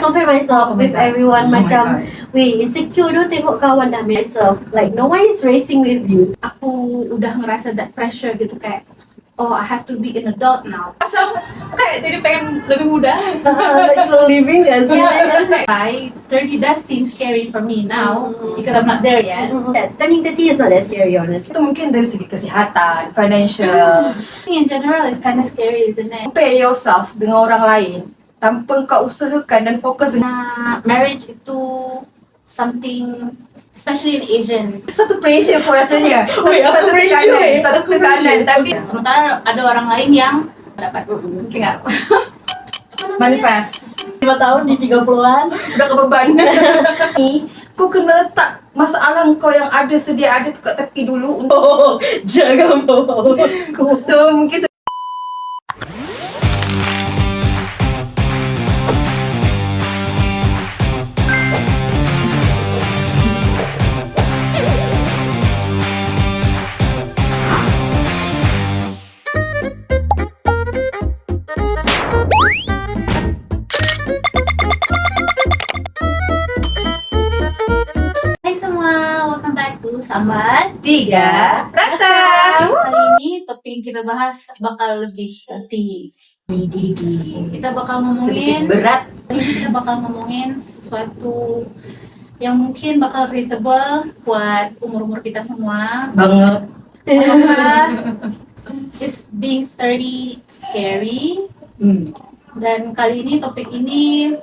compare myself with everyone. Macam, weh, insecure tu tengok kawan dah myself. Like, no one is racing with you. Aku udah ngerasa that pressure gitu kayak, oh, I have to be an adult now. Asal kayak jadi pengen lebih muda. Like slow living as Yeah, I 30 does seem scary for me now because I'm not there yet. Turning 30 is not that scary, honestly. Itu mungkin dari segi kesehatan, financial. In general, it's kind of scary, isn't it? Compare yourself dengan orang lain tanpa kau usahakan dan fokus dengan Marriage itu something, especially in Asian. satu pressure aku rasanya. Satu tekanan. Tapi Sementara ada orang lain yang dapat. Mungkin nggak? manifest. 5 tahun di 30-an. Udah kebeban. Ni, kau kena letak masalah kau yang ada sedia ada tu kat tepi dulu untuk Oh, jangan bawa aku. so mungkin Hai semua, welcome back to Sambat. tiga rasa. Kali ini topik yang kita bahas bakal lebih deep. Kita bakal Sedikit ngomongin berat. kita bakal ngomongin sesuatu yang mungkin bakal relatable buat umur-umur kita semua. Banget. Apakah is being 30 scary? Dan kali ini topik ini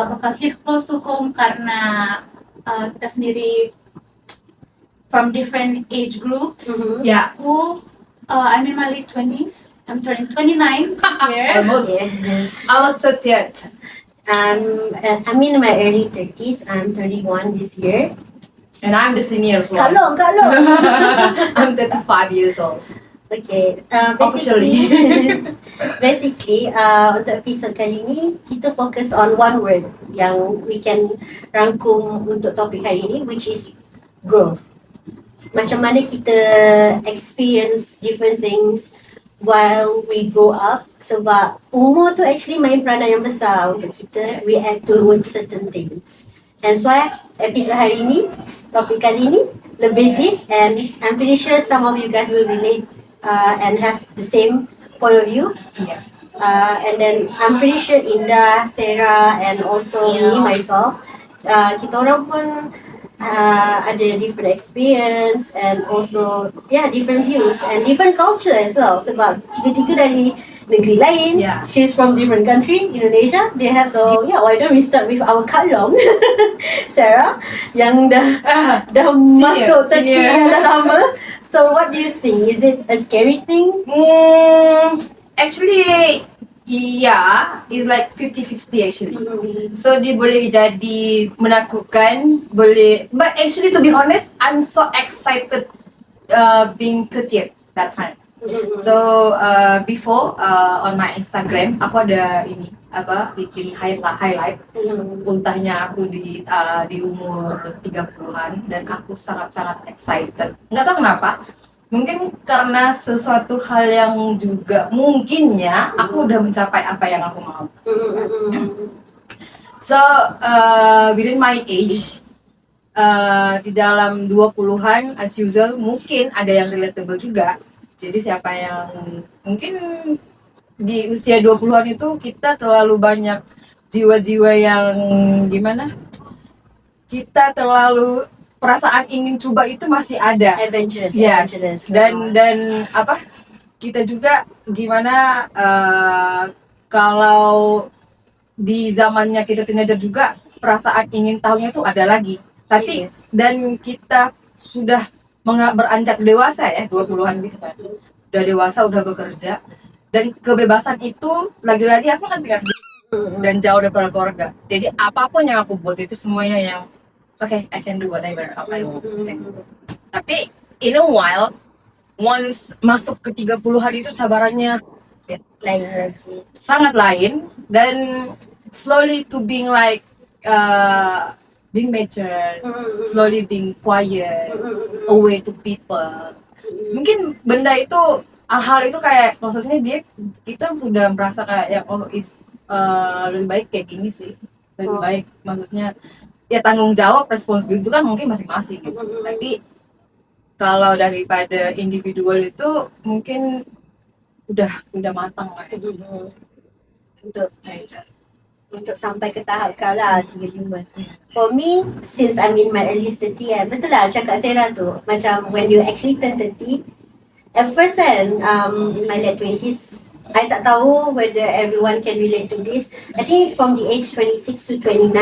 bakal hit close to home karena kita sendiri from different age groups. Ya, Aku I'm in my late 20s. I'm turning 29 this year. almost 30th. I'm in my early 30s. I'm 31 this year. And I'm the senior as well. Kalau. I'm 35 years old. Okay, Officially. basically, untuk episod kali ini, kita fokus on one word yang we can rangkum untuk topik hari ini, which is growth. Macam mana kita experience different things while we grow up, sebab umur tu actually main peranan yang besar untuk kita react towards certain things. Hence why episod hari ini, topik kali ini lebih deep, and I'm pretty sure some of you guys will relate and have the same point of view. Yeah. And then I'm pretty sure Indah, Sarah, and also me myself, kita orang pun ada different experience and also different views and different culture as well. Sebab kita tiga dari negeri lain. Yeah. She's from different country, Indonesia. They have why don't we start with our Kak Long, Sarah, yang dah masuk 30 dah lama. So what do you think? Is it a scary thing? Actually, yeah, it's like 50-50 actually. So dia boleh jadi menakutkan, boleh. But actually, to be honest, I'm so excited being 30th that time. So before on my Instagram, aku ada ini bikin highlight ultahnya aku di umur 30-an dan aku sangat-sangat excited. Nggak tahu kenapa. Mungkin karena sesuatu hal yang juga mungkinnya aku udah mencapai apa yang aku mau. So within my age, di dalam 20-an as usual mungkin ada yang relatable juga. Jadi siapa yang mungkin di usia 20-an itu kita terlalu banyak jiwa-jiwa yang gimana? Kita terlalu perasaan ingin coba itu masih ada. Adventurous. Yes. Dan apa? Kita juga gimana kalau di zamannya kita teenager juga perasaan ingin tahunya itu ada lagi. Tapi dan kita sudah beranjak dewasa ya, 20-an gitu kan. Udah dewasa, udah bekerja. Dan kebebasan itu lagi-lagi aku kan tinggal dan jauh dari keluarga. Jadi apapun yang aku buat itu semuanya yang okay, I can do whatever apa yang mau. Tapi in a while, once masuk ke 30-an itu cabarannya sangat lain dan slowly to being like being mature, slowly being quiet, away to people. Mungkin benda itu hal itu kayak maksudnya kita sudah merasa kayak lebih baik kayak gini sih. Lebih baik maksudnya ya tanggung jawab responsibility itu kan mungkin masing-masing gitu. Tapi kalau daripada individual itu mungkin udah matang lah ya. Untuk Aja. untuk sampai ke tahap kau lah 35. For me, since I'm in my early 30 kan, betul lah cakap Sarah tu. Macam when you actually turn 30, at first kan, in my late 20s, I tak tahu whether everyone can relate to this. I think from the age 26 to 29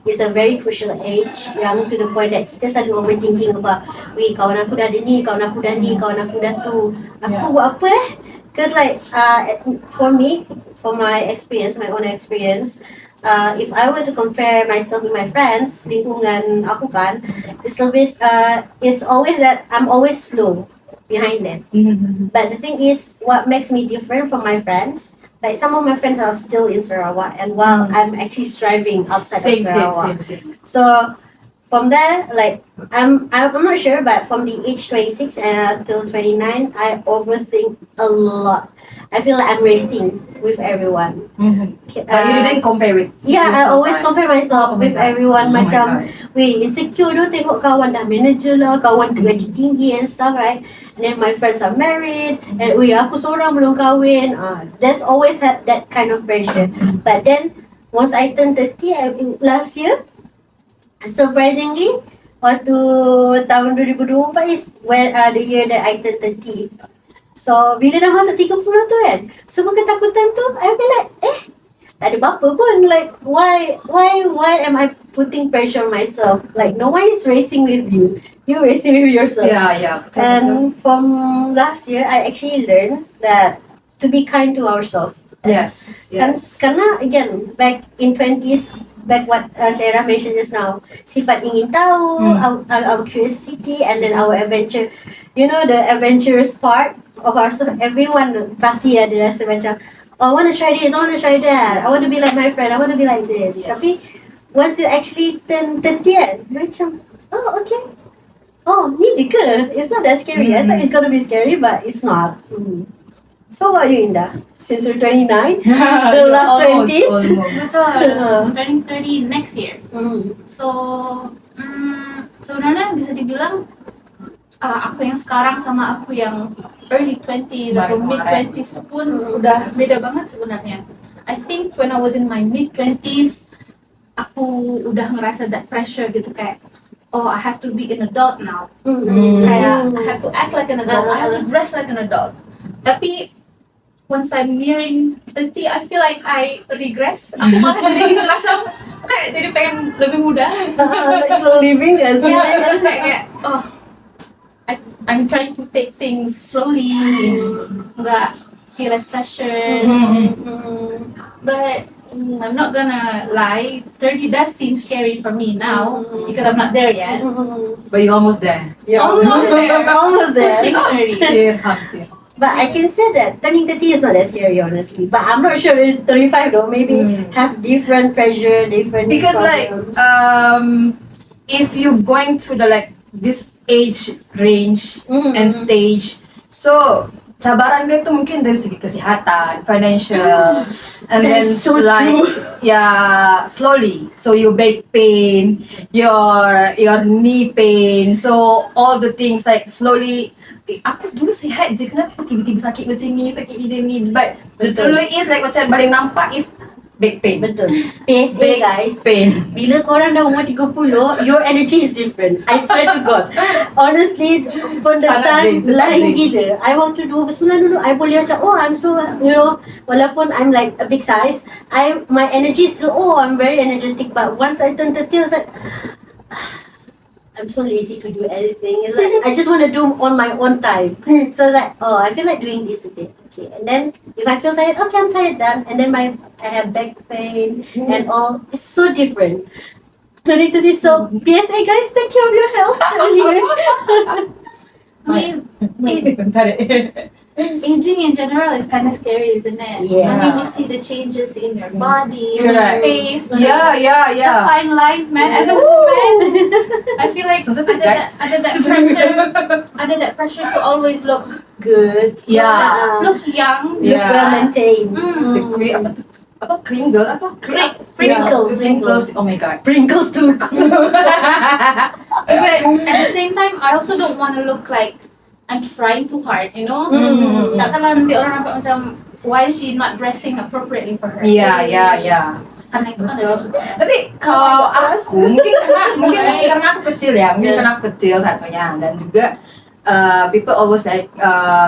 is a very crucial age yang to the point that kita selalu overthinking about, weh kawan aku dah ada ni, kawan aku dah ni, kawan aku dah tu. Aku buat apa eh? Because like, for me, for my experience, my own experience, if I were to compare myself with my friends, lingkungan aku kan, it's always that I'm always slow behind them. But the thing is, what makes me different from my friends, like some of my friends are still in Sarawak, and while I'm actually striving outside of Sarawak. Same. So from there, like I'm not sure, but from the age 26 till 29, I overthink a lot. I feel like I'm racing with everyone. But you didn't compare with Yeah, I yourself, always right? compare myself Oh my with God. everyone. Oh my Macam, God. weh, insecure tu tengok kawan dah manager lah, kawan gaji tinggi and stuff, right? And then my friends are married, and weh, aku seorang belum kahwin. There's always that kind of pressure. But then, once I turned 30, last year, surprisingly, waktu tahun 2024 is when the year that I turned 30. So, bila dah masuk 30 tu kan, semua ketakutan tu, I feel like, tak ada apa-apa pun. Like, why am I putting pressure on myself? Like, no one is racing with you. You're racing with yourself. Yeah. Betul. And from last year, I actually learned that to be kind to ourselves. Yes. Karena again, back in 20s, back what Sarah mentioned just now, sifat ingin tahu, our curiosity, and then our adventure. You know, the adventurous part of ourselves. Everyone pasti ada rasa macam, oh, I want to try this, I want to try that, I want to be like my friend, I want to be like this. Yes. Tapi once you actually turn 30 kan, macam, oh, okay. Oh, ni je ke? It's not that scary. I thought it's gonna be scary, but it's not. So what about you, Indah? Since you're 29, the last 20s. Almost. Betul. Turning 30 next year. Mm. So, sebenarnya bisa dibilang aku yang sekarang sama aku yang early 20s atau mid 20s pun udah beda banget sebenarnya. I think when I was in my mid 20s, aku udah ngerasa that pressure gitu kayak, oh, I have to be an adult now. Kayak I have to act like an adult, I have to dress like an adult. Tapi once I'm nearing 30, I feel like I regress. Aku malah jadi ngerasa kayak jadi pengen lebih muda. Like slow living as Yeah, kayak oh, I'm trying to take things slowly, nggak feel less pressure. But I'm not gonna lie, 30 does seem scary for me now because I'm not there yet. But you're almost there. Almost there. Almost there. Pushing 30. Hampir. But I can say that turning 30 is not that scary, honestly. But I'm not sure in 35 though. Maybe have different pressure, different Because like problems. if you going to the like this age range and stage, so cabaran dia tuh mungkin dari segi kesehatan, financial, and then That's so like true. yeah, slowly. So your back pain, your knee pain, so all the things like slowly. Aku dulu sihat je, kenapa tiba-tiba sakit di sini, sakit di sini. But the Betul. truth is like macam paling nampak is back pain. Betul. PSA Back guys. pain. Bila korang dah umur 30, your energy is different. I swear to God. Honestly, from the Sangat time drain, sangat lain drain. gila. I waktu 29 dulu, I boleh macam, oh, I'm so, you know, walaupun I'm like a big size, my energy is still, oh, I'm very energetic. But once I turn 30, I was like, I'm so lazy to do anything. It's like, I just want to do on my own time. So I was like, oh, I feel like doing this today. Okay. And then if I feel tired, okay, I'm tired done. And then I have back pain and all. It's so different. 2020, so PSA guys, take care of your health earlier. I mean, aging in general is kind of scary, isn't it? Yeah. I mean, you see the changes in your body, your Correct. face, Yeah. the fine lines, man. As a woman, I feel like Sensitive, under guys. that pressure to always look Good. Yeah. look young. Look Yeah. well maintained. The apa tuh? apa Kringle apa Pringles. Pringles. Oh my god. Pringles too. But at the same time, I also don't want to look like I'm trying too hard, you know? Takkanlah nanti orang nampak macam, why is she not dressing appropriately for her Iya, age? iya. Karena itu kan adalah Tapi kalau aku mungkin Right. karena aku kecil ya, mungkin Yeah. karena aku kecil satunya, dan juga people always like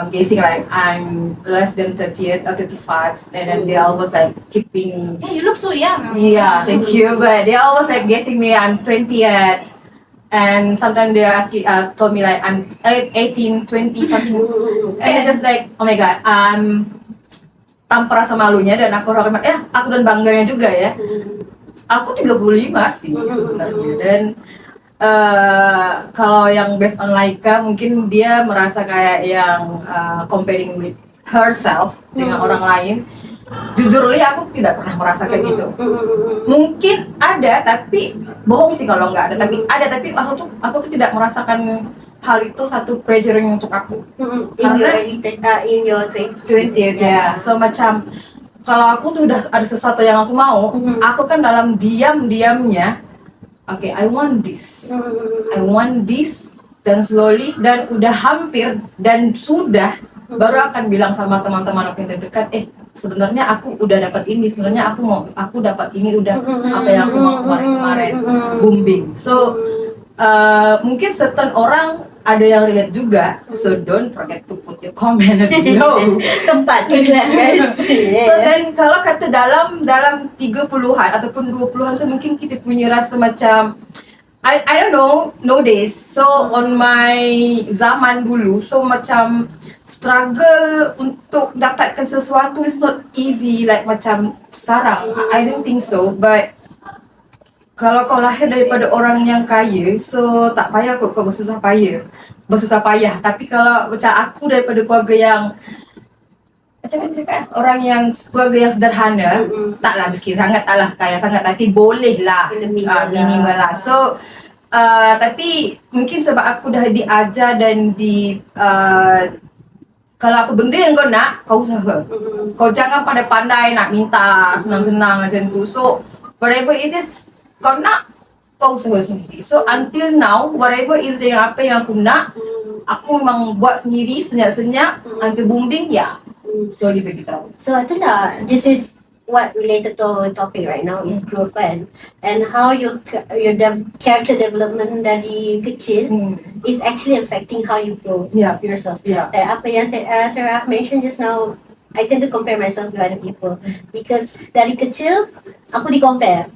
guessing like I'm less than 30 or 35, and then they always like keeping. Yeah, you look so young. Yeah, thank you. But they always like guessing me I'm 20 yet, and sometimes they told me like I'm 18, 20 something, and they just like oh my god, tanpa rasa malunya, dan aku aku dan bangganya juga ya. Aku 35 sih sebenarnya, dan kalau yang based on Laika mungkin dia merasa kayak yang comparing with herself dengan orang lain. Jujur li aku tidak pernah merasa kayak gitu. Mungkin ada, tapi bohong sih kalau nggak ada. Tapi aku tuh tidak merasakan hal itu satu pressuring untuk aku. In your 20s. Ya, so macam kalau aku tuh udah ada sesuatu yang aku mau, aku kan dalam diamnya, oke, I want this, dan slowly, dan udah hampir, dan sudah, baru akan bilang sama teman-teman aku yang terdekat, sebenarnya aku udah dapat ini, sebenarnya aku dapat ini, udah apa yang aku mau kemarin-kemarin, booming. So mungkin certain orang ada yang relate juga, so don't forget to put your comment below. Sempat iklan guys. So then kalau kata dalam 30-an ataupun 20-an tuh mungkin kita punya rasa macam I don't know nowadays. So on my zaman dulu, so macam struggle untuk dapatkan sesuatu is not easy like macam sekarang. I don't think so, but kalau kau lahir daripada orang yang kaya, so tak payah kau bersusah payah. Tapi kalau macam aku daripada keluarga yang macam mana cakap, orang yang keluarga yang sederhana, taklah miskin sangat, taklah kaya sangat, tapi boleh lah In the middle minimal lah. So tapi mungkin sebab aku dah diajar dan kalau apa benda yang kau nak, kau usaha. Kau jangan pandai-pandai nak minta senang-senang macam tu. So whatever it is kau nak, kau usaha sendiri. So until now, whatever is apa yang aku nak, aku memang buat sendiri senyap-senyap, until booming ya. Slowly beritahu. So itulah, this is what related to our topic right now is growth and how your character development dari kecil is actually affecting how you grow Yeah. yourself. Yeah. Apa yang Sarah mentioned just now, I tend to compare myself with other people because dari kecil aku di-compare.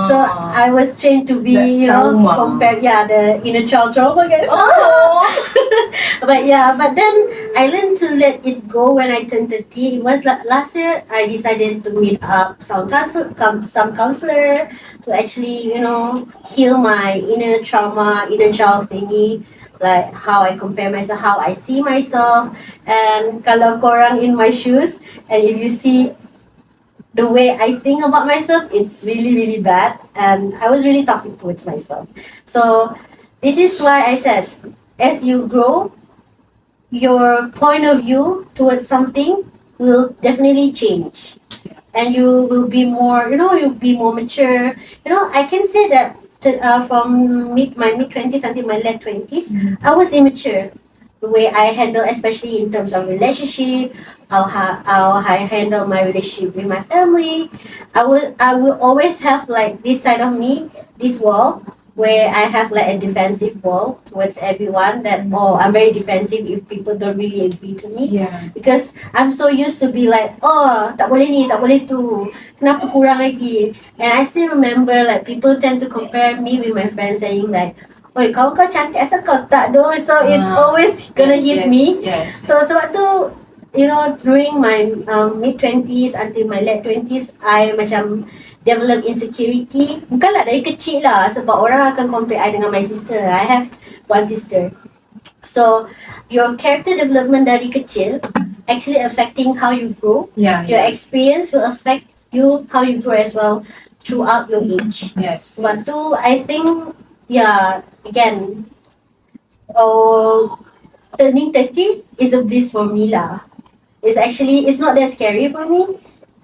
So I was trained to be, That trauma. compared. Yeah, the inner child trauma, guys. Oh. But then I learned to let it go when I turned 30. It was last year I decided to meet up some counselor to actually, heal my inner trauma, inner child thingy. Like how I compare myself, how I see myself, and kalau korang in my shoes, and if you see the way I think about myself, it's really, really bad, and I was really toxic towards myself. So this is why I said, as you grow, your point of view towards something will definitely change, and you will be more, you'll be more mature. I can say that from my mid-20s until my late 20s, I was immature. The way I handle, especially in terms of relationship, how I handle my relationship with my family. I will always have like this side of me, this wall, where I have like a defensive wall towards everyone that, I'm very defensive if people don't really agree to me. Yeah. Because I'm so used to be like, tak boleh ni, tak boleh tu, kenapa kurang lagi? And I still remember like people tend to compare me with my friends saying like, oi kau cantik asal kau tak do. So it's always gonna hit me. Yes. So sebab tu, during my mid-20s until my late 20s, I macam develop insecurity. Bukanlah dari kecil lah, sebab orang akan compare I dengan my sister. I have one sister. So your character development dari kecil actually affecting how you grow. Yeah. Your experience will affect you how you grow as well throughout your age. Yes. Sebab tu I think, again, turning 30 is a bliss for me lah. It's not that scary for me.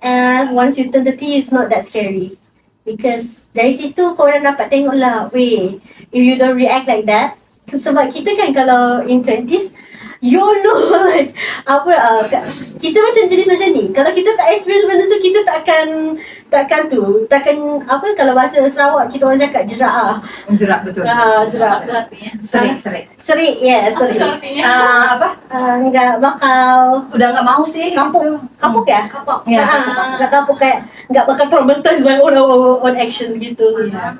And once you turn 30, it's not that scary. Because dari situ korang dapat tengok lah, weh, if you don't react like that, sebab kita kan kalau in 20s, YOLO like apa kita macam jenis macam ni. Kalau kita tak experience benda tu, kita takkan apa kalau bahasa Sarawak kita orang cakap jerak Jerak betul. jerak. Apa tu artinya? Serik. Serik, yes, Apa serik. tu artinya? Apa? Enggak bakal Udah nggak mau sih. kapok ya? Kapok. Ya, Enggak kapok kayak enggak bakal traumatized by own actions gitu. Yeah.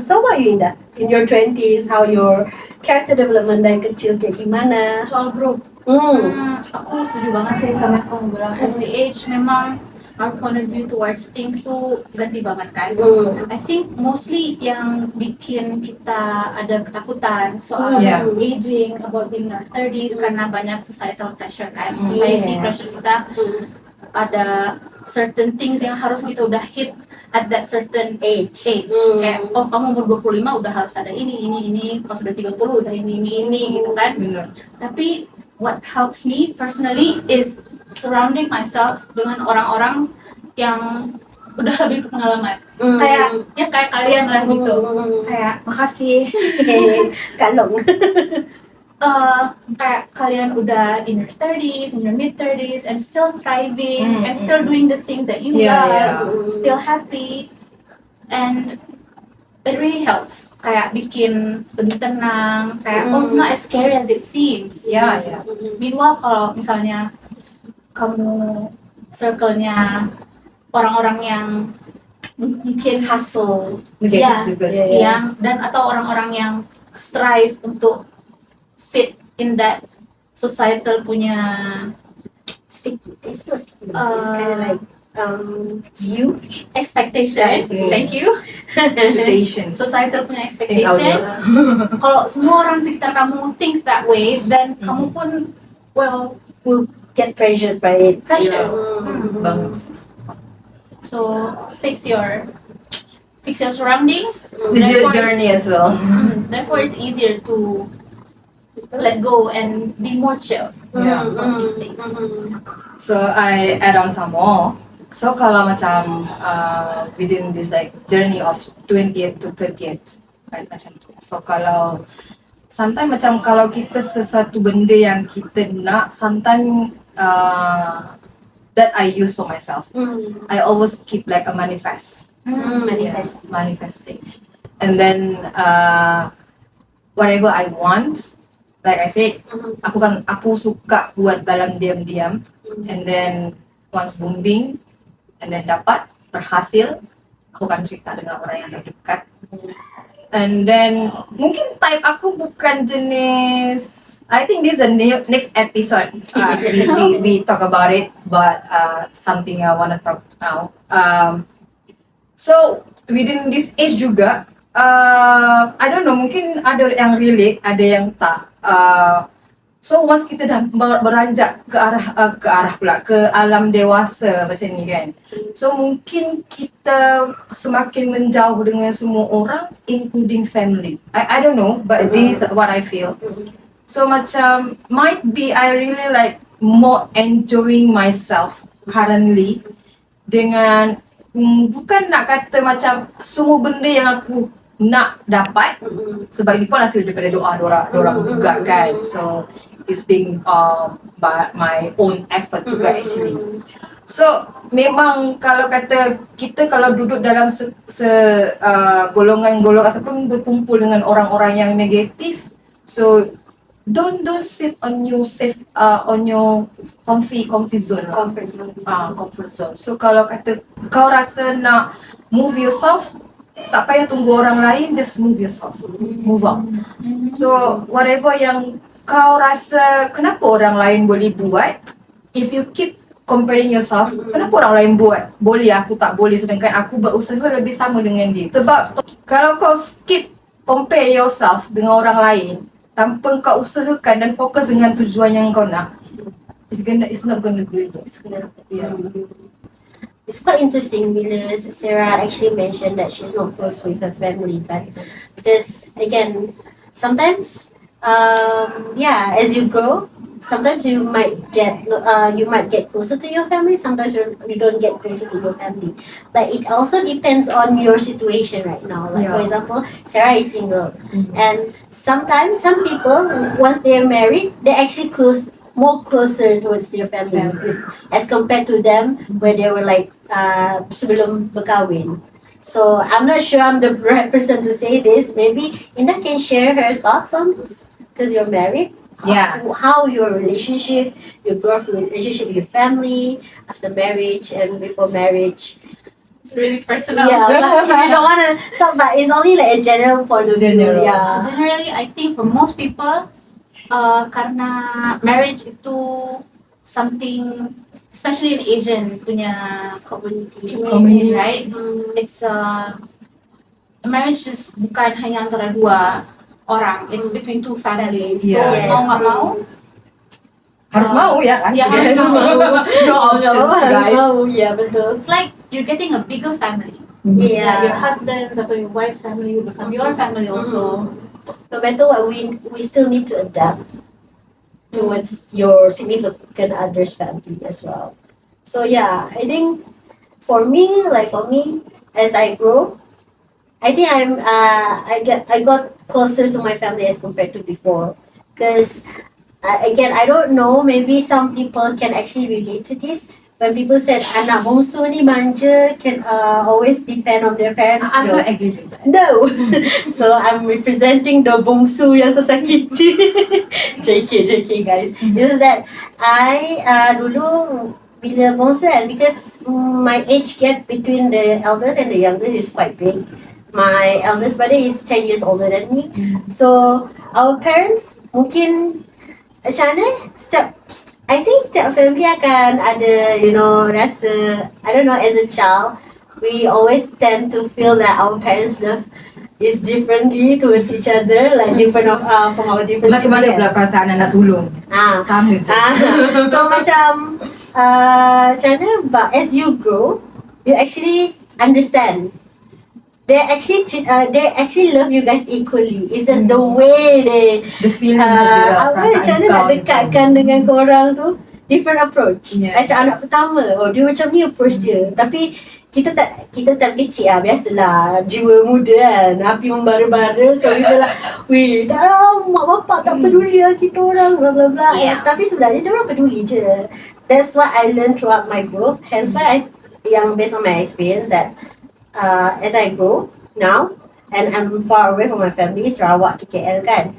So what you Indah? In your 20s, how your character development dari kecil kayak gimana? Soal growth. Aku setuju banget sih sama yang kamu bilang. As we age, memang our point of view towards things tuh ganti banget kan. I think mostly yang bikin kita ada ketakutan soal Yeah. aging, about being in our 30s karena banyak societal pressure kan. Society Yes. pressure kita ada certain things yang harus kita udah hit at that certain age. Kayak, oh kamu umur 25 udah harus ada ini, pas udah 30 udah ini gitu kan. Benar. Tapi what helps me personally is surrounding myself dengan orang-orang yang udah lebih berpengalaman. Kayak kalian lah gitu. Kayak makasih. Kalong. Kayak kalian udah in your 30s, in your mid-30s and still thriving and still doing the thing that you love, still happy, and it really helps. Kayak bikin lebih tenang, kayak oh it's not as scary as it seems. Ya. Meanwhile kalau misalnya kamu circle-nya orang-orang yang mungkin Hustle. Negatif juga sih. yang dan atau orang-orang yang strive untuk fit in that societal punya It's not stigma. It's kind of like you. expectation. Yeah. Thank you. Expectations. Societal punya Is out expectation. there. Kalau semua orang sekitar kamu think that way, then kamu pun well Will get pressured by it. pressure. Banget. So fix your surroundings. This is your Therefore, journey as well. Therefore, it's easier to let go and be more chill Yeah. on these things. So I add on some more. So kalau macam within this like journey of 20th to 30th, right, macam tu. So kalau sometimes macam kalau kita sesuatu benda yang kita nak, sometimes that I use for myself. I always keep like a manifest. Manifest. Manifesting. And then whatever I want, like I said, aku suka buat dalam diam-diam, and then once booming, and then dapat berhasil, aku akan cerita dengan orang yang terdekat. And then mungkin type aku bukan jenis, I think this is the next episode. We talk about it, but something I wanna talk now. So within this age juga, I don't know, mungkin ada yang relate, ada yang tak. So once kita dah beranjak ke alam dewasa macam ni kan. So mungkin kita semakin menjauh dengan semua orang, including family. I don't know, but this is what I feel. So macam might be I really like more enjoying myself currently dengan bukan nak kata macam semua benda yang aku nak dapat, sebab ini pun hasil daripada doa dorang juga kan. So it's being by my own effort juga actually. So memang kalau kata kita kalau duduk dalam golongan-golongan ataupun berkumpul dengan orang-orang yang negatif, so don't sit on your safe on your comfy zone lah. Comfort zone. So kalau kata kau rasa nak move yourself, tak payah tunggu orang lain, just move yourself, move on. So whatever yang kau rasa kenapa orang lain boleh buat, if you keep comparing yourself, kenapa orang lain buat boleh, aku tak boleh, sedangkan aku berusaha lebih sama dengan dia. Sebab kalau kau skip compare yourself dengan orang lain tanpa kau usahakan dan fokus dengan tujuan yang kau nak, it's not gonna do it. It's quite interesting bila Sarah actually mentioned that she's not close with her family kan. Because again, sometimes as you grow, sometimes you might get closer to your family, sometimes you don't get closer to your family, but it also depends on your situation right now. Like for Yeah. example, Sarah is single, and sometimes some people, once they are married, they actually more closer towards their family as compared to them where they were like sebelum berkahwin. So I'm not sure I'm the right person to say this. Maybe Indah can share her thoughts on this because you're married. Yeah. How your relationship, your growth relationship with your family after marriage and before marriage. It's really personal. Yeah, but if you don't want to talk about, it's only like a general point of view. General. Yeah. Generally, I think for most people, karena marriage itu something, especially in Asian punya communities, right? It's marriage is bukan hanya antara dua orang, it's between two families. So Yeah. mau nggak mau, Harus mau ya kan? ya harus Yes. mau. No options, guys. Yeah, betul. It's like you're getting a bigger family. Yeah. Your husband's atau your wife's family will become your family also. No matter what, we still need to adapt towards your significant other's family as well. So yeah, I think for me, as I grow, I think I got closer to my family as compared to before. Because again, I don't know, maybe some people can actually relate to this. When people said anak bongsu ni manja, can always depend on their parents. I'm No. not agree with that. No. So I'm representing the bongsu yang tersakiti. JK guys. This is that I dulu bila bongsu kan, because my age gap between the eldest and the youngest is quite big. My eldest brother is 10 years older than me. So our parents mungkin macam mana? I think setiap family akan ada, rasa, I don't know, as a child, we always tend to feel that our parents' love is differently towards each other, like different from our different Macam mana pula perasaan anak sulung? Ah. Sama je. So macam macam mana, but as you grow, you actually understand. They actually love you guys equally. It's just the way they The feeling je, macam mana nak dekatkan dengan korang tu, different approach. Yeah. Macam anak pertama, dia macam ni approach dia. Tapi kita tak kecil lah, biasalah, jiwa muda kan, api membara-bara. So we feel like, mak bapak tak peduli lah kita orang, bla bla bla. Yeah. Tapi sebenarnya dia orang peduli je. That's what I learned throughout my growth. Hence why yang based on my experience that as I grow now and I'm far away from my family, Sarawak to KL kan,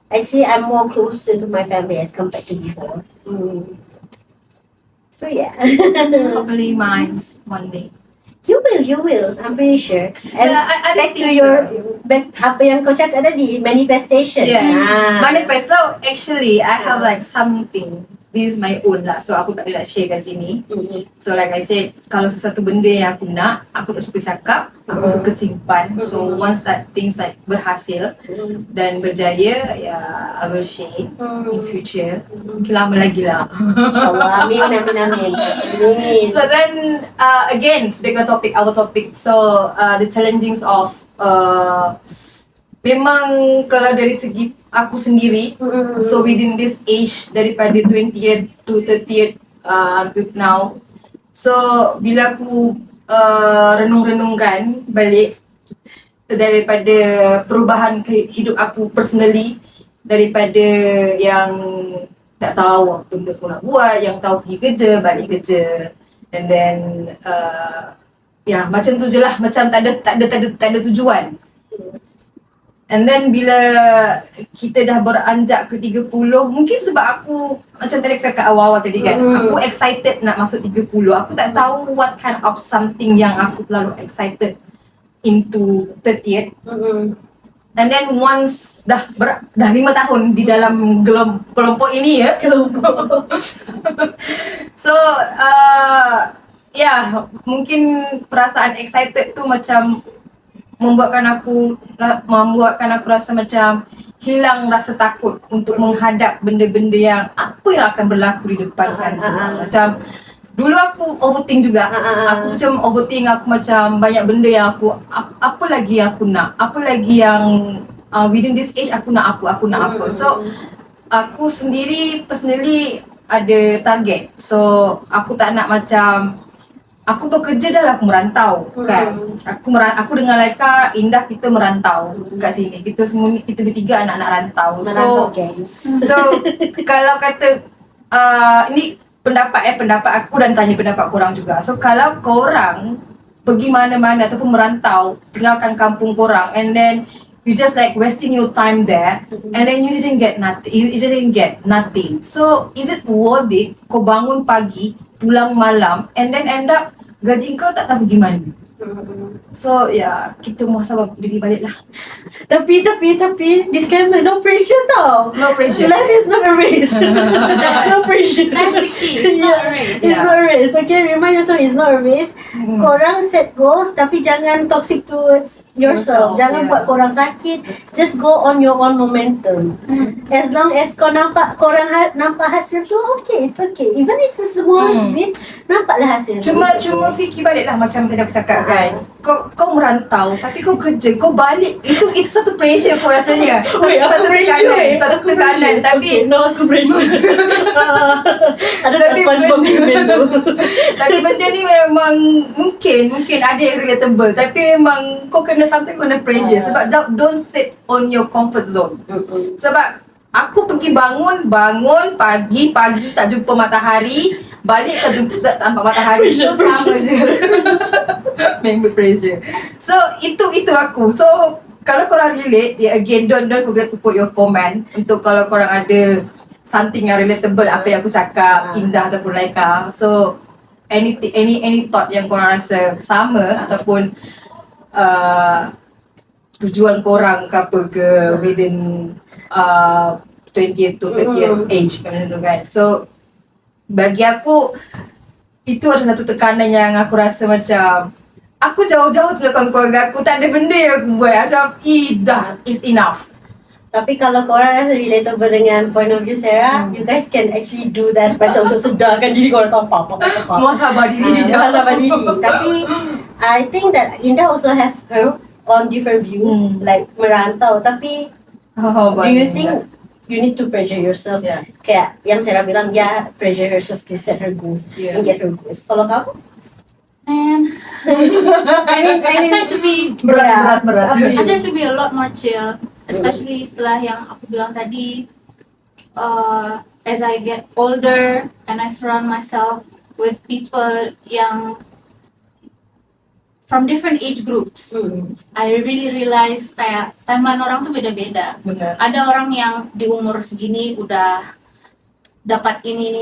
actually I'm more closer to my family as compared to before. So yeah. Hopefully mine's one day. You will, I'm pretty sure. And Yeah, I back think to your apa yang kau cakap tadi, manifestation. Yes. Ah. Manifest. So actually I have like something. This is my own lah. So aku tak boleh nak share kat sini. So like I said, kalau sesuatu benda yang aku nak, aku tak suka cakap, aku suka simpan. So once that things like berhasil dan berjaya, I will share in future. Mungkin lama lagi lah. InsyaAllah. Amin. So then again, speaking topic, our topic. So the challengings of memang kalau dari segi aku sendiri, so within this age daripada 20th to 30th until now, so bila aku renung-renungkan balik daripada perubahan hidup aku personally, daripada yang tak tahu apa benda aku nak buat, yang tahu pergi kerja, balik kerja, and then macam tu je lah, macam tak ada tujuan. And then bila kita dah beranjak ke 30, mungkin sebab aku macam tadi aku cakap awal-awal tadi kan, aku excited nak masuk 30. Aku tak tahu what kind of something yang aku terlalu excited into 30th. And then once dah 5 tahun di dalam kelompok ini ya, so mungkin perasaan excited tu macam membuatkan aku rasa macam hilang rasa takut untuk menghadap benda-benda yang apa yang akan berlaku di depan sekarang. Macam dulu aku overthink juga. Aku macam overthink, aku macam banyak benda yang aku apa lagi yang aku nak, apa lagi yang within this age aku nak apa. So aku sendiri personally ada target. So aku tak nak macam aku bekerja dah lah, aku merantau kan. Aku dengan Laika, Indah, kita merantau kat sini. Kita semua ni, kita bertiga anak-anak rantau. Merantau, guys. So kalau kata ini pendapat aku dan tanya pendapat korang juga. So kalau korang pergi mana-mana ataupun merantau, tinggalkan kampung korang, and then you just like wasting your time there, and then you didn't get nothing. So is it worth it kau bangun pagi, pulang malam, and then end up gaji kau tak tahu pergi mana? So kita muhasabah diri balik lah. Tapi disclaimer, no pressure tau. No pressure. Life is not a race. No pressure. That's the key. It's not a race. It's not a race. Okay, remind yourself it's not a race. Korang set goals tapi jangan toxic towards yourself. Jangan buat korang sakit. Just go on your own momentum. As long as korang nampak hasil tu, okay, it's okay. Even it's the smallest bit, nampaklah hasil tu. Cuma fikir balik lah macam tadi aku cakap kan. Kau merantau tapi kau kerja, kau balik, itu satu pressure kau rasanya. Satu tekanan. Tapi no, aku pressure. Ada tak SpongeBob human tu? tapi benda ni memang mungkin ada yang relatable, tapi memang kau kena something kena pressure sebab don't sit on your comfort zone. Sebab aku pergi bangun pagi tak jumpa matahari, balik tak nampak matahari. So sama je. Member pressure. So itu aku. So kalau korang relate, again don't forget to put your comment untuk kalau korang ada something yang relatable apa yang aku cakap, Indah ataupun Laika. So any thought yang korang rasa sama ataupun tujuan korang ke apa ke within 20th to 30th age macam tu kan. So bagi aku itu ada satu tekanan yang aku rasa macam aku jauh-jauh tinggalkan keluarga aku, tak ada benda yang aku buat macam dah is enough. Tapi kalau korang rasa relatable dengan point of view Sarah, you guys can actually do that macam untuk sedarkan diri korang tahu apa. Muhasabah diri. Muhasabah diri. Tapi I think that Indah also have her on different view, like merantau. Tapi do you think you need to pressure yourself? Kayak yang Sarah bilang, pressure herself to set her goals and get her goals. Kalau kamu? And I mean, I try to be berat. I try to be a lot more chill, especially setelah yang aku bilang tadi. As I get older and I surround myself with people yang from different age groups, I really realize kayak timeline orang tuh beda-beda. Benar. Ada orang yang di umur segini udah dapat ini.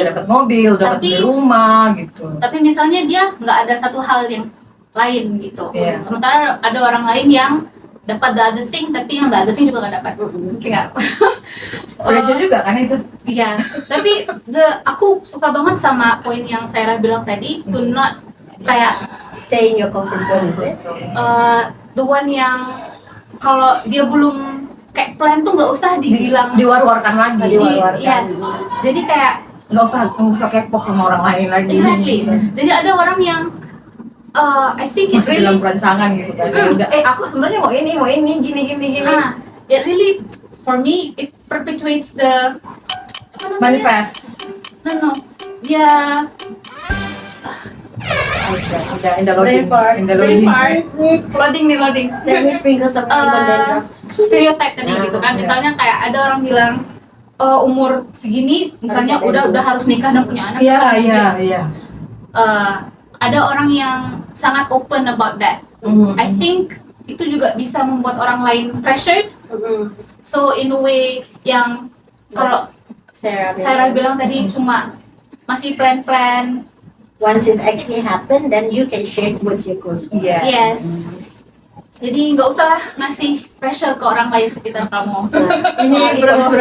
Udah dapat mobil, dapat beli rumah gitu. Tapi misalnya dia nggak ada satu hal yang lain gitu. Yeah. Sementara ada orang lain yang dapat the other thing, tapi yang the other thing juga nggak dapat. Mungkin nggak? Pressure juga kan itu. Iya. Tapi aku suka banget sama poin yang Sarah bilang tadi, to not kayak Stay in your comfort zone, is it? the one yang kalau dia belum kayak plan tuh nggak usah dibilang Diwar-warkan lagi. Yes. Jadi kayak nggak usah kepo sama orang lain lagi. exactly. Jadi ada orang yang I think it's Masih dalam really perancangan gitu kan. Udah aku sebenarnya mau ini gini. it really for me it perpetuates the apa namanya? Manifest. No. Ya In the loading. Brain fart. Loading. Let me sprinkle some lemon then Stereotype tadi gitu kan. Misalnya kayak ada orang bilang umur segini misalnya udah harus nikah dan punya anak. Iya. Ada orang yang sangat open about that. I think itu juga bisa membuat orang lain pressured. So in a way yang kalau Sarah bilang tadi cuma masih plan-plan. Once it actually happened, then you can share what's your goals. Yes. Jadi nggak usah lah ngasih pressure ke orang lain sekitar kamu. Ini berat.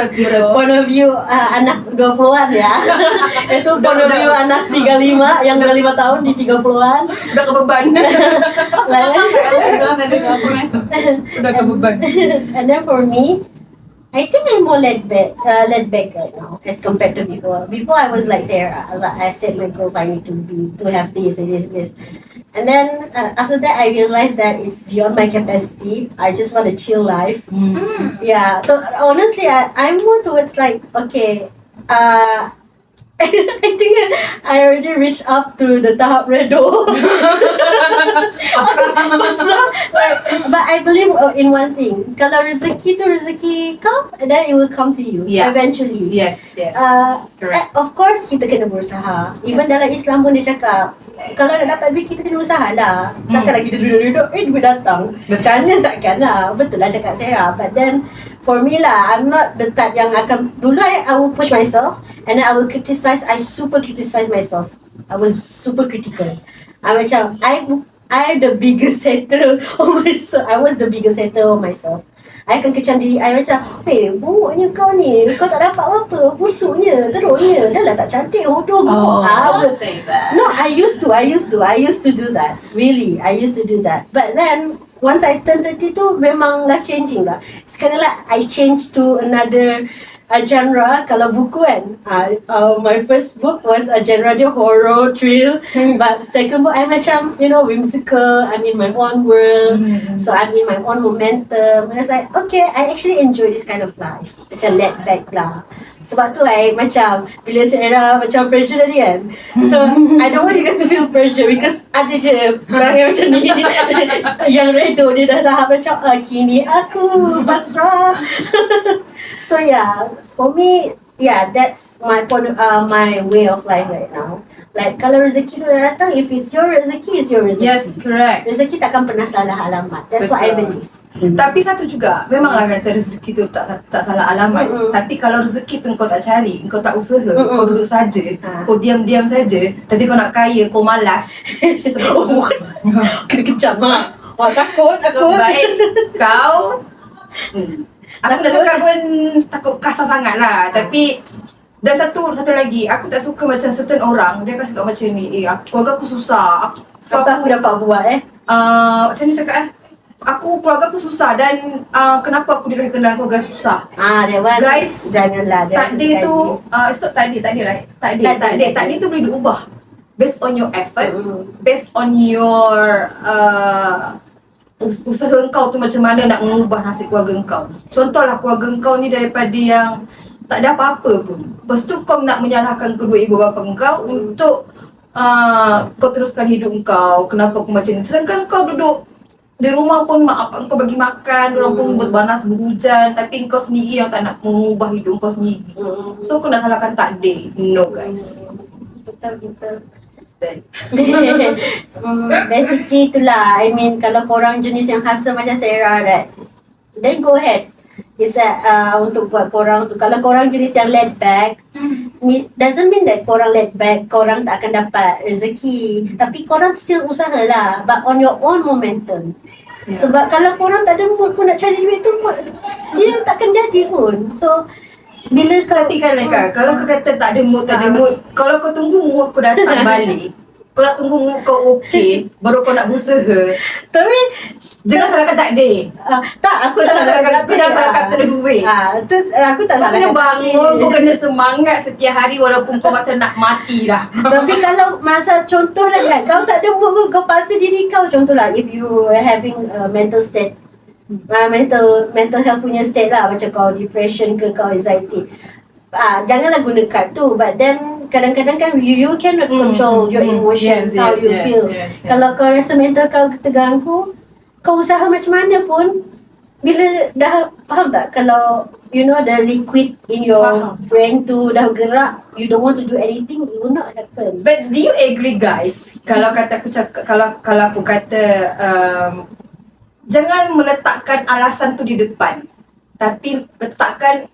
point of view anak 20-an ya. Itu point of view anak 35 yang 25 tahun di 30-an. Udah kebeban. Udah kebeban. And then for me, I think I'm more laid back right now as compared to before. Before I was like Sarah, I set my goals. I need to have this. And then after that, I realized that it's beyond my capacity. I just want a chill life. Yeah. So honestly, I'm more towards like, okay, I think I already reached up to the tahap redo. Pasrah. But I believe in one thing. Kalau rezeki tu rezeki kau, then it will come to you eventually. Yes. Correct. Of course, kita kena berusaha. Even dalam Islam pun dia cakap, kalau nak dapat duit, kita kena usaha lah. Takkanlah kita duduk-duduk, duit datang. Macam mana takkan lah. Betul lah cakap Sarah. But then, for me lah, I'm not the type yang akan, dulu I will push myself and then I will criticize. I super criticize myself. I was super critical. Macam, I the biggest hater of myself. I was the biggest hater of myself. I akan kecam diri I macam, buruknya kau ni. Kau tak dapat apa. Busuknya, teruknya. Dah lah tak cantik, hodoh. Don't say that. No, I used to do that. Really, I used to do that. But then, once I turned 32, memang life changing lah. It's kind of like I changed to another genre. Kalau buku kan, my first book was a genre dia horror, thrill. But second book, I macam, whimsical. I'm in my own world. So I'm in my own momentum. I was like, okay, I actually enjoy this kind of life. Macam laid back lah. Sebab tu I macam, bila Sarah macam pressure tadi kan. So, I don't want you guys to feel pressure because ada je orang yang macam ni. Yang redo dia dah tahap macam, kini aku pasrah. So yeah, for me, that's my my way of life right now. Like kalau rezeki tu dah datang, if it's your rezeki, it's your rezeki. Yes, correct. Rezeki takkan pernah salah alamat. That's what I believe. Tapi satu juga, memanglah kata rezeki tu tak salah alamat. Tapi kalau rezeki tu kau tak cari, kau tak usaha, kau duduk saja, kau diam-diam saja, tapi kau nak kaya, kau malas. Kena kejam lah. Takut. So baik kau aku dah cakap pun takut kasar sangat lah. Tapi dan satu lagi, aku tak suka macam certain orang dia akan cakap macam ni, keluarga aku susah. So aku dapat buat macam ni cakap keluarga aku susah dan kenapa aku dilahirkan dalam keluarga susah. That one, guys, janganlah. Takdir tu it's not takdir right? Takdir tu boleh diubah based on your effort, based on your usaha engkau tu macam mana nak mengubah nasib keluarga engkau. Contohlah keluarga engkau ni daripada yang tak ada apa-apa pun, lepas tu kau nak menyalahkan kedua ibu bapa engkau untuk kau teruskan hidup engkau. Kenapa aku macam ni? Sedangkan kau duduk di rumah pun mak bapak kau bagi makan, orang pun berbanas berhujan, tapi kau sendiri yang tak nak mengubah hidup kau sendiri. So kau nak salahkan takdir? No guys. Betul. Basically itulah. I mean, kalau korang jenis yang hustle macam Sarah, then go ahead. It's untuk buat korang tu. Kalau korang jenis yang laid back, doesn't mean that korang laid back, korang tak akan dapat rezeki. Tapi korang still usahalah, but on your own momentum. Sebab kalau korang tak ada mood pun nak cari duit tu, dia takkan jadi pun. So bila kau kalau kau kata tak ada mood, kalau kau tunggu mood kau datang balik, kau nak tunggu mood kau okey baru kau nak berusaha. Tapi jangan salahkan takdir. Aku tak salahkan. Kau jangan salahkan tak ada duit. Aku tak salahkan. Kau kena bangun, kau kena semangat setiap hari walaupun kau macam nak mati dah. Tapi kalau masa contohlah kan, kau tak ada mood, kau paksa diri kau, contohlah if you are having mental state, mental health punya state lah, macam kau depression ke kau anxiety, janganlah guna card tu. But then kadang-kadang kan you cannot control your emotions, how you feel. Kalau kau rasa mental kau terganggu, kau usaha macam mana pun, bila dah faham tak, kalau the liquid in your brain tu dah gerak, you don't want to do anything, it will not happen. But do you agree guys, kalau kata aku cakap, kalau aku kata jangan meletakkan alasan tu di depan, tapi letakkan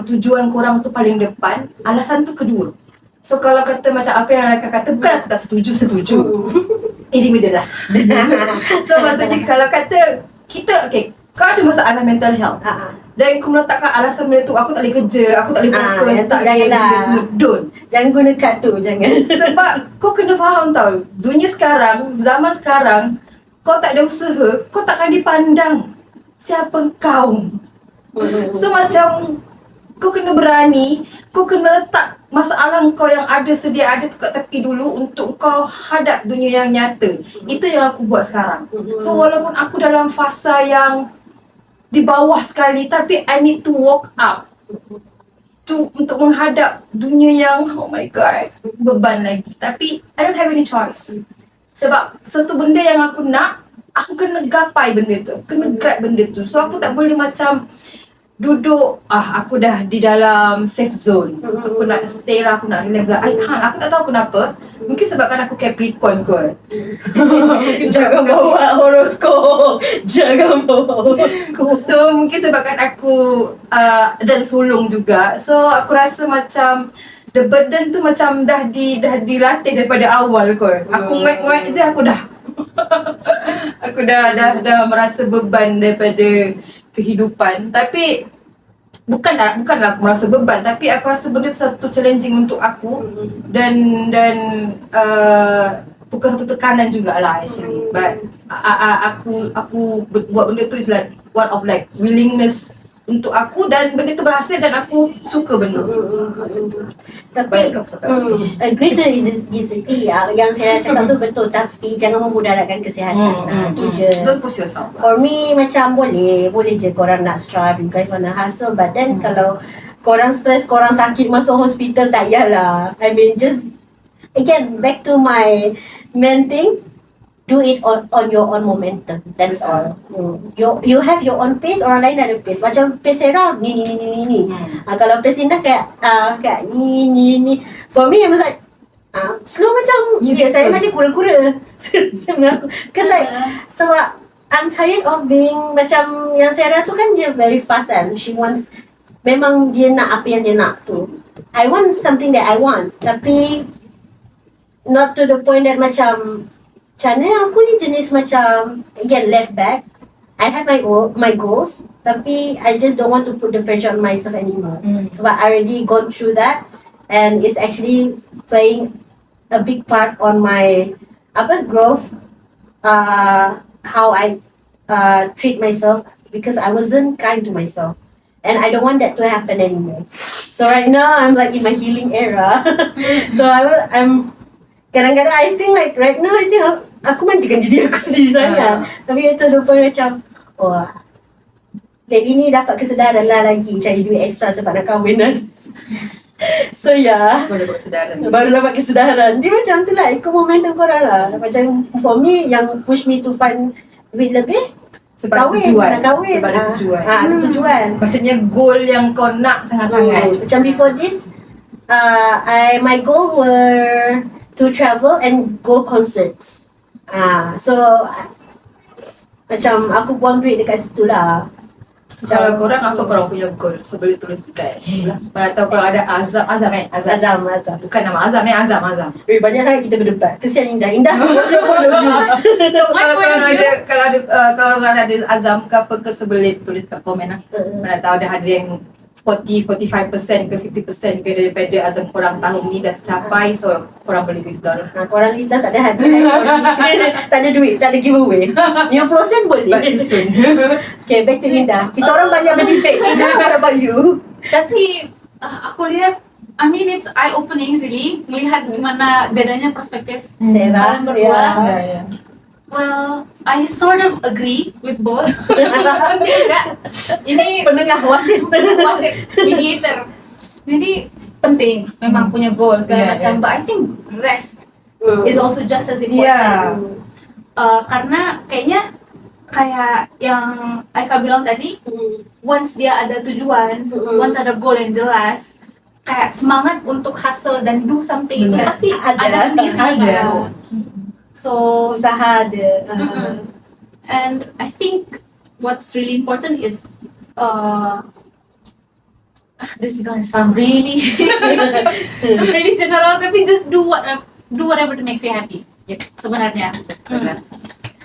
tujuan korang tu paling depan, alasan tu kedua. So kalau kata macam apa yang Raka kata, bukan aku tak setuju. Ini benda lah. So maksudnya kalau kata kita, kau ada masalah mental health, dan kau meletakkan alasan benda tu, aku tak boleh kerja, aku tak boleh fokus, tak boleh benda semua, jangan guna kad tu, jangan. Sebab kau kena faham tau, dunia sekarang, zaman sekarang, kau tak ada usaha, kau takkan dipandang siapa kau. So macam kau kena berani, kau kena letak masalah kau yang ada sedia ada tu kat tepi dulu untuk kau hadap dunia yang nyata. Itu yang aku buat sekarang. So walaupun aku dalam fasa yang di bawah sekali, tapi I need to walk up untuk menghadap dunia yang oh my god, beban lagi. Tapi I don't have any choice. Sebab satu benda yang aku nak, aku kena gapai benda tu, kena grab benda tu. So aku tak boleh macam duduk, aku dah di dalam safe zone, aku nak stay lah, aku nak relax lah. I can't, aku tak tahu kenapa. Mungkin sebabkan aku Capricorn kot. Jangan bawa horoskop. Jangan bawa horoskop. So mungkin sebabkan aku dan sulung juga. So aku rasa macam the burden tu macam dah dilatih daripada awal kot. Aku nguek-nguek je aku dah aku dah merasa beban daripada kehidupan. Tapi bukanlah aku merasa beban, tapi aku rasa benda tu satu challenging untuk aku dan bukan satu tekanan jugalah actually. But aku buat benda tu is like one of like willingness untuk aku, dan benda tu berhasil dan aku suka benda tu. Tapi agree to disagree. Yang saya cakap tu betul, tapi jangan memudaratkan kesihatan. Tu je. Don't push yourself. For me macam boleh je korang nak strive, you guys wanna hustle, but then kalau korang stress, korang sakit masuk hospital, tak yalah. I mean just again back to my main thing, do it on your own momentum. That's all. You have your own pace, orang lain ada pace. Macam pace Sarah ni. Kalau pace Indah kayak ni. For me I was like slow macam saya macam kura-kura. Saya mengaku because sebab I'm tired of being macam yang Sarah tu kan, dia very fast kan. She wants, memang dia nak apa yang dia nak tu. I want something that I want, tapi not to the point that macam aku ni jenis macam again left back. I have my goals, tapi I just don't want to put the pressure on myself anymore. Sebab I already gone through that, and it's actually playing a big part on my growth, how I treat myself, because I wasn't kind to myself, and I don't want that to happen anymore. So right now I'm like in my healing era. So I'm kadang-kadang I think like right now I think aku manjakan diri aku sendiri sangat. Tapi itu lupa macam lady ni dapat kesedaran lah lagi cari duit extra sebab nak kahwin kan. So baru dapat kesedaran. Dia macam tu lah, ikut momentum korang lah. Macam for me yang push me to find duit lebih sebab nak kahwin. Sebab ada tujuan. Ada tujuan. Maksudnya goal yang kau nak sangat-sangat. Macam before this my goal were to travel and go concerts. So macam aku buang duit dekat situ lah. Kalau korang apa korang punya goal? So boleh tulis dekat. Mana tahu korang ada Azam. Bukan nama Azam, Azam. Banyak sangat kita berdebat. Kesian Indah. Macam So kalau korang ada Azam ke apa ke, boleh tulis kat komen lah. Mana tahu ada yang 40-45% ke 50% ke daripada azam korang tahun ni dah tercapai. So korang boleh list down lah. Korang list down, tak ada hadiah. Tak ada duit, tak ada giveaway. 50% boleh. But too soon. Okay, back to Indah. Kita orang banyak berdebate. Indah, what about you? Tapi aku lihat, I mean it's eye opening really, melihat gimana bedanya perspektif Sarah kalian berdua. ya. Well, I sort of agree with both. Penting juga. Ini Penengah wasit. mediator. Jadi penting memang punya goal segala macam. But I think rest is also just as important. Karena kayaknya kayak yang Aika bilang tadi, once dia ada tujuan, once ada goal yang jelas, kayak semangat untuk hustle dan do something itu pasti ada sendiri. Gitu. So Usaha ada. and I think what's really important is this is gonna sound really really general, tapi just do whatever that makes you happy. Sebenarnya.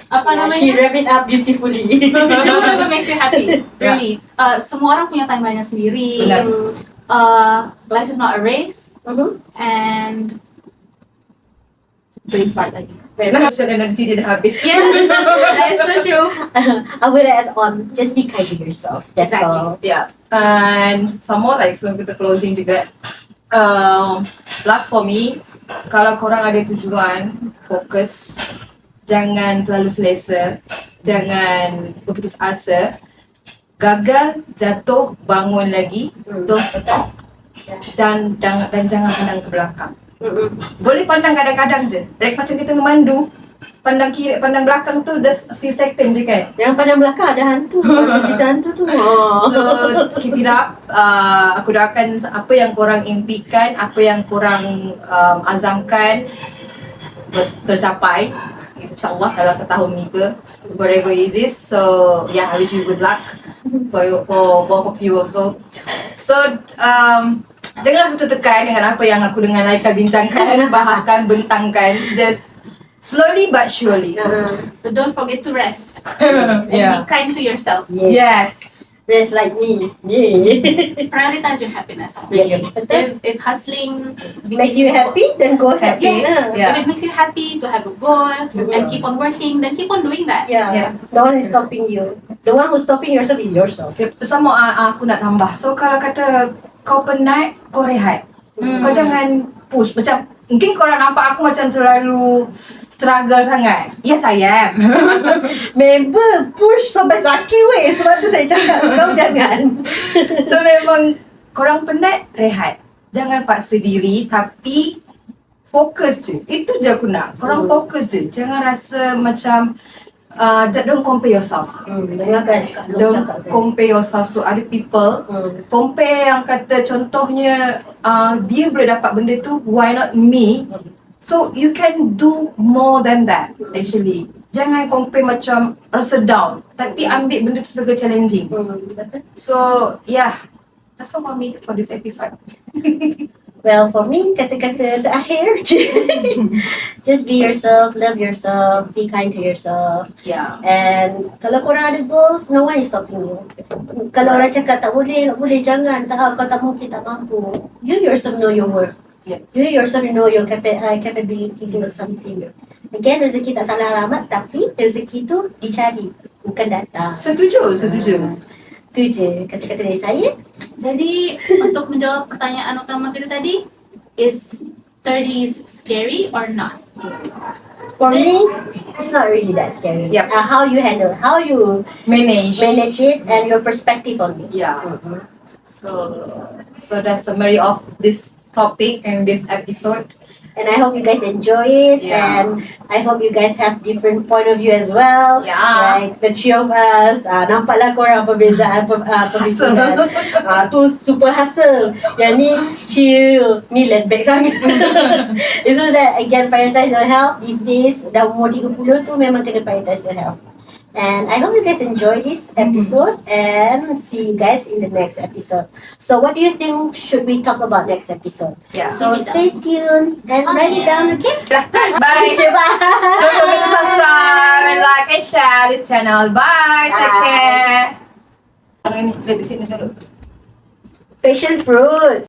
Apa namanya? She wrap it up beautifully. Do whatever makes you happy. Really. Semua orang punya timeline sendiri. Life is not a race. And Brain part lagi. Social energy dia dah habis. yes, that is so true. I would add on, just be kind to yourself. That's all. Yeah. And some more like sebelum kita closing juga, last for me, kalau korang ada tujuan, fokus, jangan terlalu selesa, jangan berputus asa, gagal, jatuh, bangun lagi, don't stop, dan jangan pandang ke belakang. Boleh pandang kadang-kadang je, like macam kita memandu, pandang kiri, pandang belakang tu just a few seconds je kan. Yang pandang belakang ada hantu. Macam cerita hantu tu. So keep it up. Aku doakan apa yang korang impikan, apa yang korang azamkan tercapai, InsyaAllah dalam setahun ni ke, whatever it is. So yeah, I wish you good luck for both of you also. So jangan rasa tertekan dengan apa yang aku dengan Laika bincangkan, bahaskan, bentangkan. Just slowly but surely. But don't forget to rest. And Yeah. be kind to yourself. Yes. Rest like me. Yeah. Prioritize your happiness. Yeah. Really. If hustling Makes you happy, then go happy. Yes. Yeah. If it makes you happy to have a goal and keep on working, then keep on doing that. Yeah. Yeah. No one is stopping you. The one who's stopping yourself is yourself. Sama aku nak tambah. So kalau kata kau penat, kau rehat. Kau jangan push. Macam mungkin korang nampak aku macam terlalu struggle sangat. Yes, I am. Member push sampai sakit weh. Sebab tu saya cakap kau jangan. So memang korang penat, rehat. Jangan paksa diri, tapi fokus je. Itu je aku nak. Korang fokus je. Jangan rasa macam don't compare yourself. Dengar kan cakap. Don't compare yourself to other people. Compare yang kata contohnya dia boleh dapat benda tu, why not me? So you can do more than that actually. Jangan compare macam rasa down, tapi ambil benda tu sebagai challenging. Betul. So yeah, that's all for me for this episode. Well, for me, kata-kata terakhir, just be yourself, love yourself, be kind to yourself. Yeah. And kalau korang ada goals, no one is stopping you. Kalau orang cakap tak boleh, jangan, kau tak mungkin, tak mampu. You yourself know your worth. Yeah. You yourself know your capability to do something. Again, rezeki tak salah alamat, tapi rezeki tu dicari, bukan datang. Setuju. Tu je kata-kata dari saya. Jadi untuk menjawab pertanyaan utama kita tadi, is 30s scary or not? For me, it's not really that scary. Yep. How you handle, how you Manage. manage it, and your perspective on it. Yeah. So that's summary of this topic and this episode. And I hope you guys enjoy it, Yeah. and I hope you guys have different point of view as well. Yeah. Like the three of us, nampaklah korang perbezaan pemikiran. Tu super hustle, yang ni chill, ni laid back sangat. It's just that again, prioritize your health these days. Dah umur 30 tu memang kena prioritize your health. And I hope you guys enjoy this episode, and see you guys in the next episode. So what do you think should we talk about next episode? Yeah. So stay tuned and write it down, okay? Bye. Okay, bye. Don't forget to subscribe and like and share this channel. Bye. Take Bye. care. Ini lihat di sini dulu. Passion fruit.